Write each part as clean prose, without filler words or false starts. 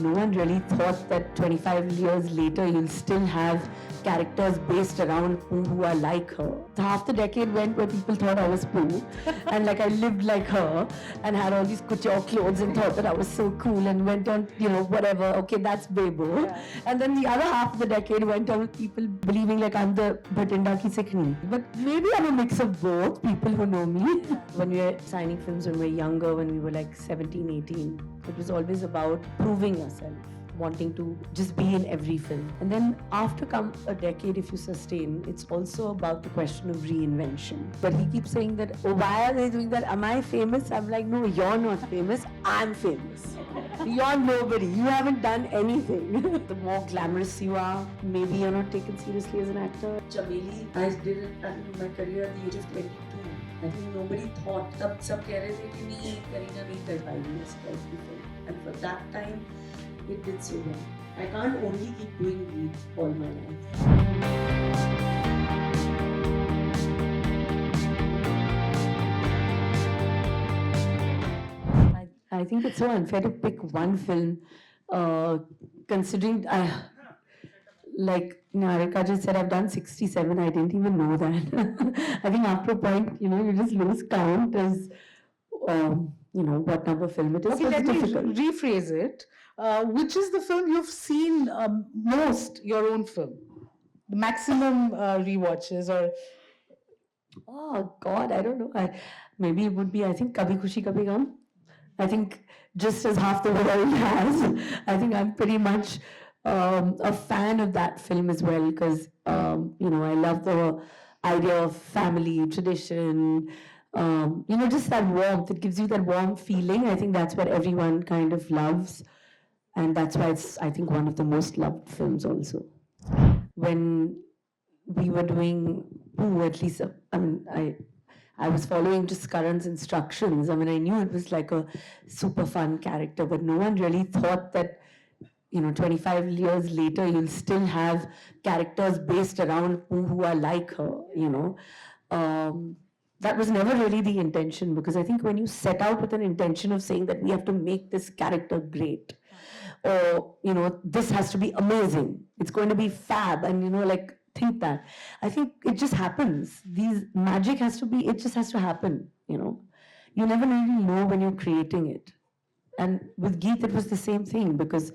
no one really thought that 25 years later you'll still have characters based around Pooh who are like her. Half the decade went where people thought I was Pooh and like I lived like her and had all these couture clothes and thought that I was so cool and went on, whatever, okay, that's Bebo. Yeah. And then the other half of the decade went on with people believing like I'm the Bhatinda ki Sikhni. But maybe I'm a mix of both, people who know me. When we were signing films when we were younger, when we were like 17, 18, it was always about proving yourself, wanting to just be in every film. And then after a decade, if you sustain, it's also about the question of reinvention. But he keeps saying that, oh, why are they doing that? Am I famous? I'm like, no, you're not famous. I'm famous. You're nobody. You haven't done anything. The more glamorous you are, maybe you're not taken seriously as an actor. Chameli, I did it in my career at the age of 22. I think nobody thought, तब सब कह रहे थे कि नहीं करीना नहीं कर पाएगी इस टाइप की film. And for that time, it did so well. I can't only keep doing leads all my life. I think it's so unfair to pick one film, considering like Narika just said, I've done 67. I didn't even know that. I think after a point, you just lose count as, what number film it is. Okay, let me rephrase it. Which is the film you've seen most, your own film? The maximum rewatches or... Oh, God, I don't know. Maybe it would be, I think, Kabhi Khushi Kabhie Gham. I think just as half the world has, I think I'm pretty much a fan of that film as well because, I love the idea of family, tradition, just that warmth. It gives you that warm feeling. I think that's what everyone kind of loves. And that's why it's, I think, one of the most loved films also. When we were doing Pooh, at least, I was following just Karan's instructions. I knew it was like a super fun character, but no one really thought that, 25 years later, you'll still have characters based around Pooh who are like her, That was never really the intention, because I think when you set out with an intention of saying that we have to make this character great, or, this has to be amazing, it's going to be fab, and, think that. I think it just happens. Magic has to be, it just has to happen, You never really know when you're creating it. And with Geet, it was the same thing, because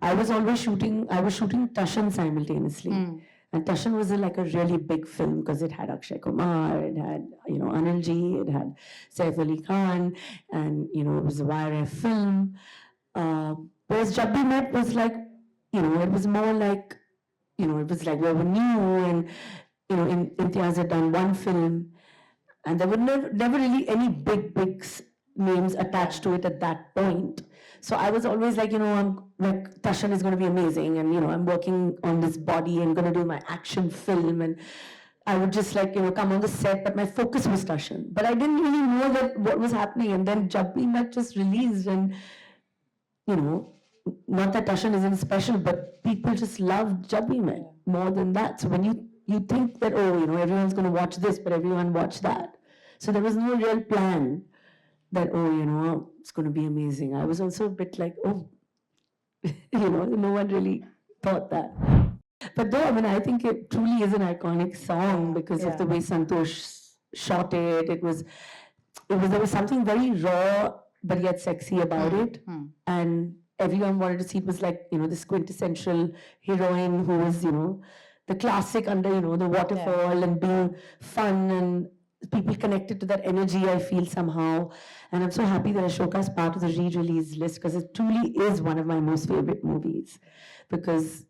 I was shooting Tashan simultaneously. And Tashan was like a really big film because it had Akshay Kumar, it had, Anilji, it had Saif Ali Khan, and, it was a YRF film. Whereas Jab Bhi Met was like, it was more like, it was like we were new and, Imtiaz had done one film and there were never really any big names attached to it at that point. So I was always like, I'm like, Tashan is going to be amazing and, I'm working on this body and going to do my action film and I would just like, come on the set, but my focus was Tashan. But I didn't really know that what was happening. And then Jab Bhi Met just released and, not that Tashan isn't special, but people just loved Jab Bhi Met more than that. So when you think that, everyone's going to watch this, but everyone watched that. So there was no real plan that, it's going to be amazing. I was also a bit like, no one really thought that. But though, I think it truly is an iconic song because of the way Santosh shot it. There was something very raw, but yet sexy about it. And everyone wanted to see it was like, this quintessential heroine who was, the classic under, the waterfall and being fun and people connected to that energy, I feel somehow. And I'm so happy that Ashoka is part of the re-release list because it truly is one of my most favorite movies. Because,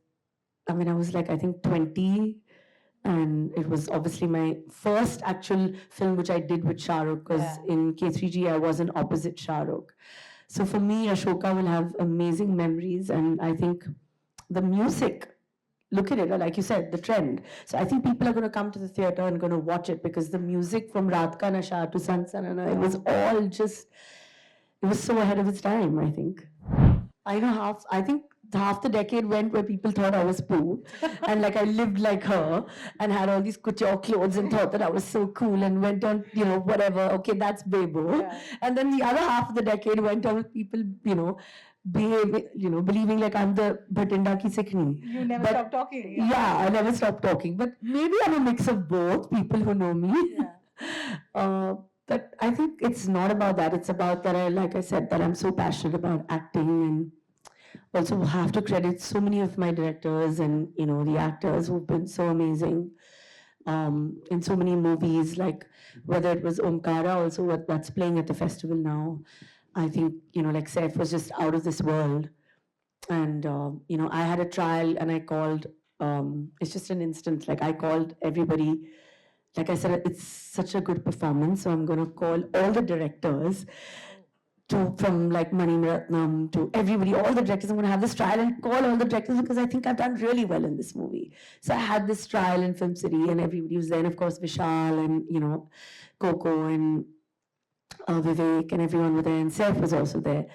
I was like, I think 20, and it was obviously my first actual film which I did with Shah Rukh because in K3G I wasn't opposite Shah Rukh. So for me, Ashoka will have amazing memories, and I think the music, look at it, like you said, the trend. So I think people are going to come to the theater and going to watch it because the music from Raat Ka Nasha to San Sanana, it was all just, it was so ahead of its time, I think. I think half the decade went where people thought I was Pooh and like I lived like her and had all these couture clothes and thought that I was so cool and went on, whatever, okay, that's Bebo. And then the other half of the decade went on with people, believing like I'm the Bhatinda ki Sikhni. You never But stop talking. yeah, I never stop talking. But maybe I'm a mix of both, people who know me. Yeah. But I think it's not about that. It's about that like I said, that I'm so passionate about acting, and also have to credit so many of my directors and, the actors who've been so amazing in so many movies, like whether it was Omkara, also that's playing at the festival now. I think, like Saif was just out of this world. And, I had a trial and I called, it's just an instant, like I called everybody. Like I said, it's such a good performance, so I'm going to call all the directors, from like Mani Ratnam to everybody, all the directors. I'm going to have this trial and call all the directors because I think I've done really well in this movie. So I had this trial in Film City and everybody was there. And of course, Vishal and, Coco and Vivek and everyone were there. And Saif was also there.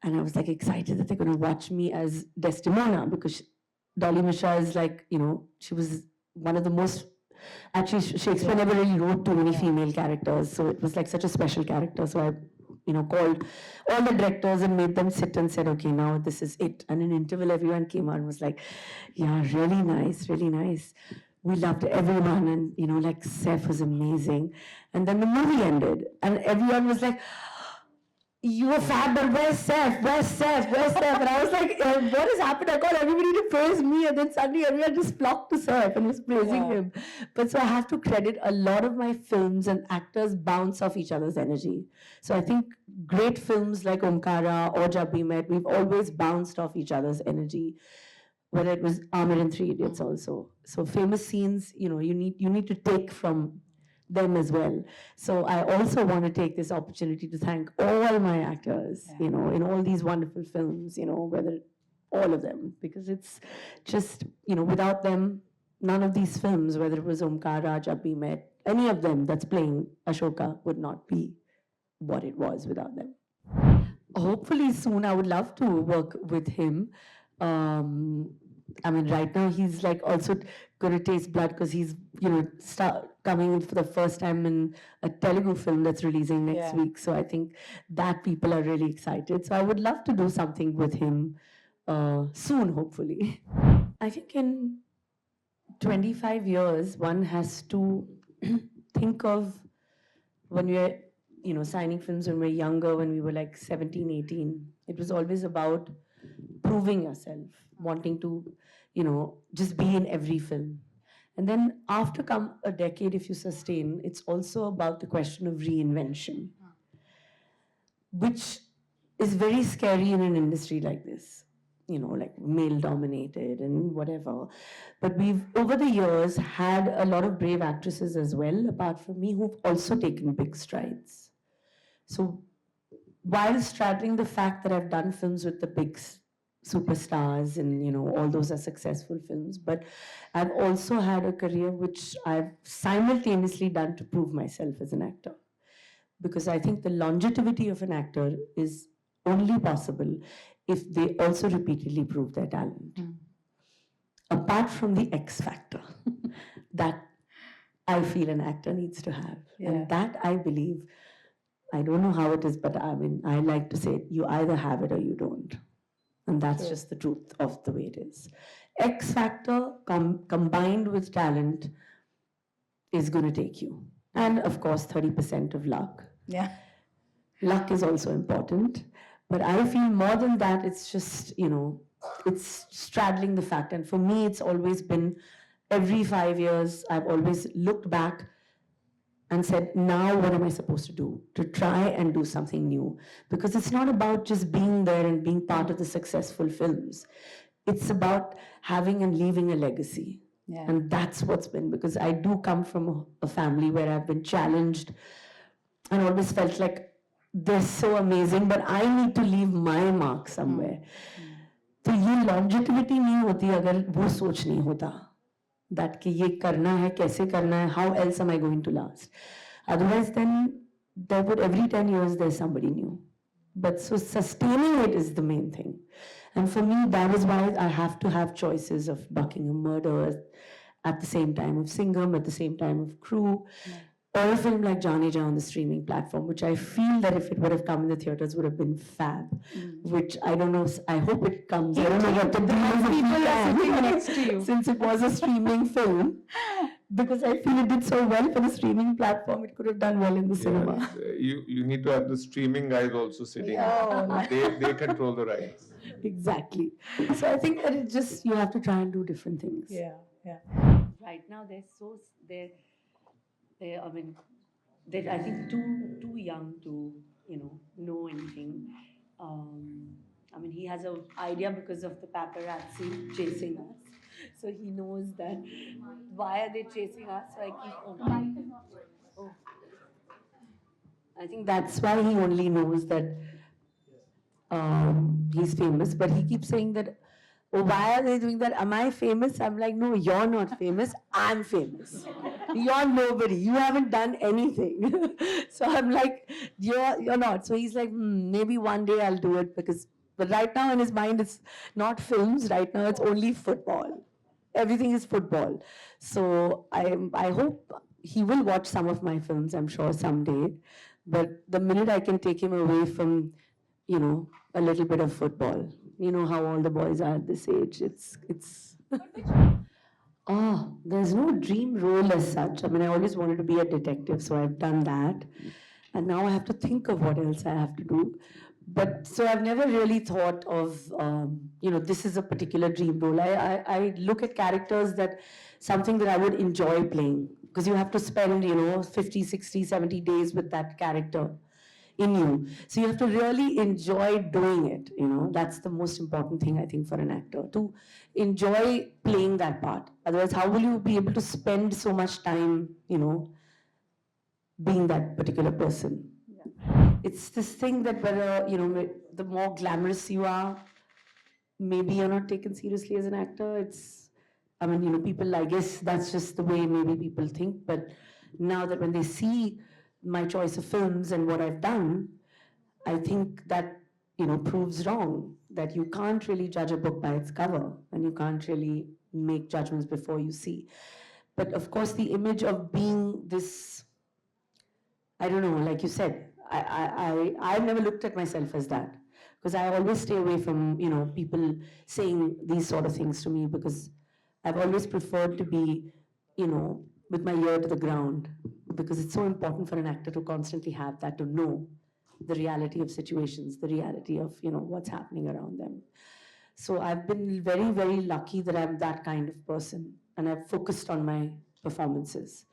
And I was like excited that they're going to watch me as Desdemona, because Dolly Mishra is like, she was one of the most, actually Shakespeare never really wrote too many female characters. So it was like such a special character. So I called all the directors and made them sit and said, okay, now this is it. And in interval, everyone came out and was like, yeah, really nice, really nice. We loved everyone, and, like Saif was amazing. And then the movie ended and everyone was like, you were fab, but where's Saif? Where's Saif? Where's Saif? And I was like, what has happened? I called everybody to praise me, and then suddenly everyone just flocked to Saif and was praising him. But so I have to credit a lot of my films and actors bounce off each other's energy. So I think great films like Omkara or Jab We Met, we've always bounced off each other's energy. Whether it was Amir in Three Idiots also. So famous scenes, you need to take from them as well. So I also want to take this opportunity to thank all my actors, in all these wonderful films, whether all of them, because it's just, without them, none of these films, whether it was Omkara, Jab We Met, any of them that's playing Ashoka would not be what it was without them. Hopefully soon, I would love to work with him. Right now he's like also going to taste blood because he's, coming in for the first time in a Telugu film that's releasing next week. So I think that people are really excited. So I would love to do something with him soon, hopefully. I think in 25 years, one has to think of when we're, signing films when we were younger, when we were like 17, 18. It was always about proving yourself, wanting to, just be in every film. And then after come a decade, if you sustain, it's also about the question of reinvention, which is very scary in an industry like this, like male-dominated and whatever. But we've, over the years, had a lot of brave actresses as well, apart from me, who've also taken big strides. So while straddling the fact that I've done films with the big superstars and, all those are successful films, but I've also had a career which I've simultaneously done to prove myself as an actor. Because I think the longevity of an actor is only possible if they also repeatedly prove their talent. Apart from the X factor that I feel an actor needs to have. And that I believe, I don't know how it is, but I like to say, you either have it or you don't. And that's just the truth of the way it is. X factor combined with talent is going to take you. And of course, 30% of luck. Yeah. Luck is also important. But I feel more than that, it's just, it's straddling the fact. And for me, it's always been every 5 years, I've always looked back and said, now what am I supposed to do? To try and do something new. Because it's not about just being there and being part of the successful films. It's about having and leaving a legacy. And that's what's been, because I do come from a family where I've been challenged and always felt like they're so amazing, but I need to leave my mark somewhere. तो ये longevity नहीं होती अगर वो सोच नहीं होता. That कि ये करना है, कैसे करना है, how else am I going to last? Otherwise, then there would every 10 years there's somebody new. But so sustaining it is the main thing. And for me, that is why I have to have choices of Buckingham Murders at the same time of Singham, at the same time of Crew. or a film like Jaane Ja on the streaming platform, which I feel that if it would have come in the theaters would have been fab. Which I don't know. I hope it comes. I don't know what the People are sitting next to you. Since it was a streaming film, because I feel it did so well for the streaming platform, it could have done well in the cinema. You need to have the streaming guys also sitting. They control the rights. Exactly. So I think that it just, you have to try and do different things. Yeah. Right now I mean, they're I think too young to know anything. I mean, he has an idea because of the paparazzi chasing us, so he knows that why are they chasing us. So I keep oh. I think that's why he only knows that he's famous, but he keeps saying that, oh, why are they doing that? Am I famous? I'm like, no, you're not famous. I'm famous. You're nobody. You haven't done anything. So I'm like, you're not. So he's like, maybe one day I'll do it because, but right now in his mind, it's not films. Right now, it's only football. Everything is football. So I hope he will watch some of my films, I'm sure someday. But the minute I can take him away from, a little bit of football, you know how all the boys are at this age. It's there's no dream role as such. I mean, I always wanted to be a detective, so I've done that. And now I have to think of what else I have to do. But so I've never really thought of, this is a particular dream role. I look at characters that something that I would enjoy playing, because you have to spend, 50, 60, 70 days with that character in you. So you have to really enjoy doing it, That's the most important thing, I think, for an actor, to enjoy playing that part. Otherwise, how will you be able to spend so much time, being that particular person? It's this thing that whether, the more glamorous you are, maybe you're not taken seriously as an actor. People, I guess that's just the way maybe people think. But now that when they see my choice of films and what I've done, I think that, proves wrong, that you can't really judge a book by its cover and you can't really make judgments before you see. But of course, the image of being this, I don't know, like you said, I've never looked at myself as that, because I always stay away from, people saying these sort of things to me, because I've always preferred to be, with my ear to the ground, because it's so important for an actor to constantly have that, to know the reality of situations, the reality of, what's happening around them. So I've been very, very lucky that I'm that kind of person, and I've focused on my performances.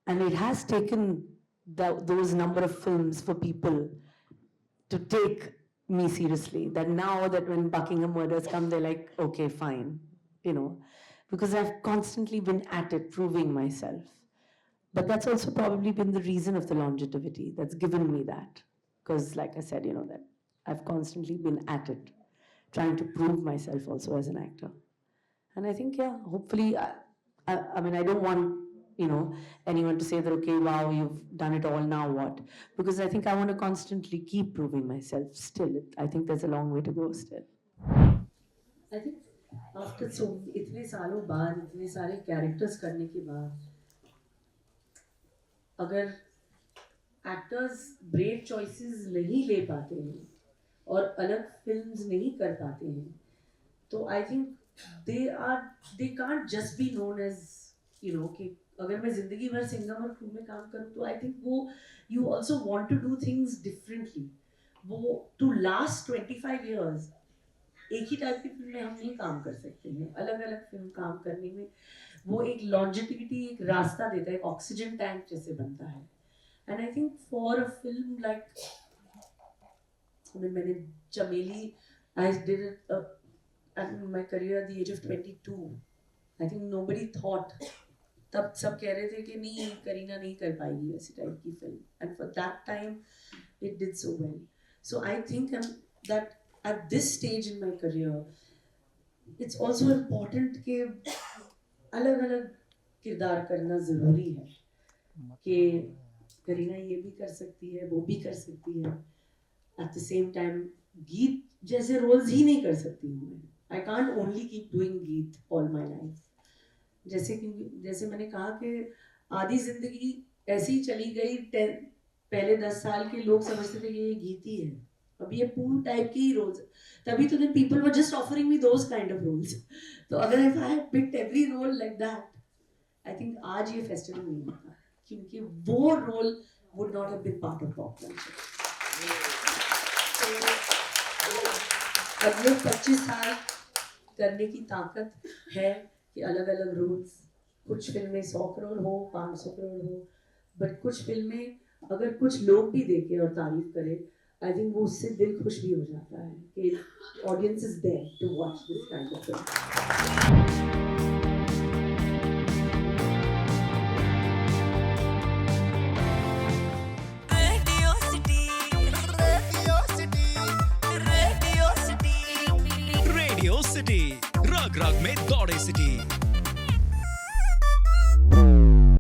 And it has taken those number of films for people to take me seriously, that now that when Buckingham Murders come, they're like, okay, fine, because I've constantly been at it, proving myself. But that's also probably been the reason of the longevity that's given me that, because like I said, that I've constantly been at it, trying to prove myself also as an actor. And I think, hopefully, I mean, I don't want anyone to say that, okay, wow, you've done it all, now what? Because I think I want to constantly keep proving myself still. I think there's a long way to go still. I think after इतने सालों बाद, इतने सारे characters करने के बाद, अगर actors brave choices नहीं ले पाते हैं और अलग films नहीं कर पाते हैं, तो I think they can't just be known as, कि अगर मैं जिंदगी भर सिंघम और क्रू में काम करूँ, तो I think वो you also want to do things differently. वो to last 25 years एक ही टाइप की फिल्म में हम नहीं काम कर सकते हैं. अलग अलग फिल्म काम करने में वो एक longevity, एक रास्ता देता है, एक ऑक्सीजन टैंक जैसे बनता है. And I think for a film like, मैंने Chameli, I did it at my career at the age of 22. I think nobody thought, तब सब कह रहे थे कि नहीं, करीना नहीं कर पाएगी वैसी टाइप की film. And for that time, it did so well. So I think that at this stage in my career, it's also important कि अलग-अलग किरदार करना ज़रूरी है, कि करीना ये भी कर सकती है, वो भी कर सकती है. At the same time, गीत जैसे roles ही नहीं कर सकती हूँ मैं. I can't only keep doing गीत all my life. जैसे मैंने कहा कि आधी जिंदगी ऐसी ही चली गई। पहले 10 साल के लोग समझते थे कि ये गीती है, अब ये पूल टाइप की ही रोल्स। तभी तो people were just offering me those kind of roles. तो अगर if I had picked every role like that, I think आज ये फेस्टिवल नहीं होता, क्योंकि वो role would not have been part of pop culture. अगले 25 साल करने की ताकत है कि अलग अलग रोल्स, कुछ फिल्में 100 करोड़ हो, 500 करोड़ हो, बट कुछ फिल्में अगर कुछ लोग भी देखें और तारीफ करें, आई थिंक वो उससे दिल खुश भी हो जाता है कि audience is there to watch this kind of film. Radio city रग रग में दौड़े सिटी।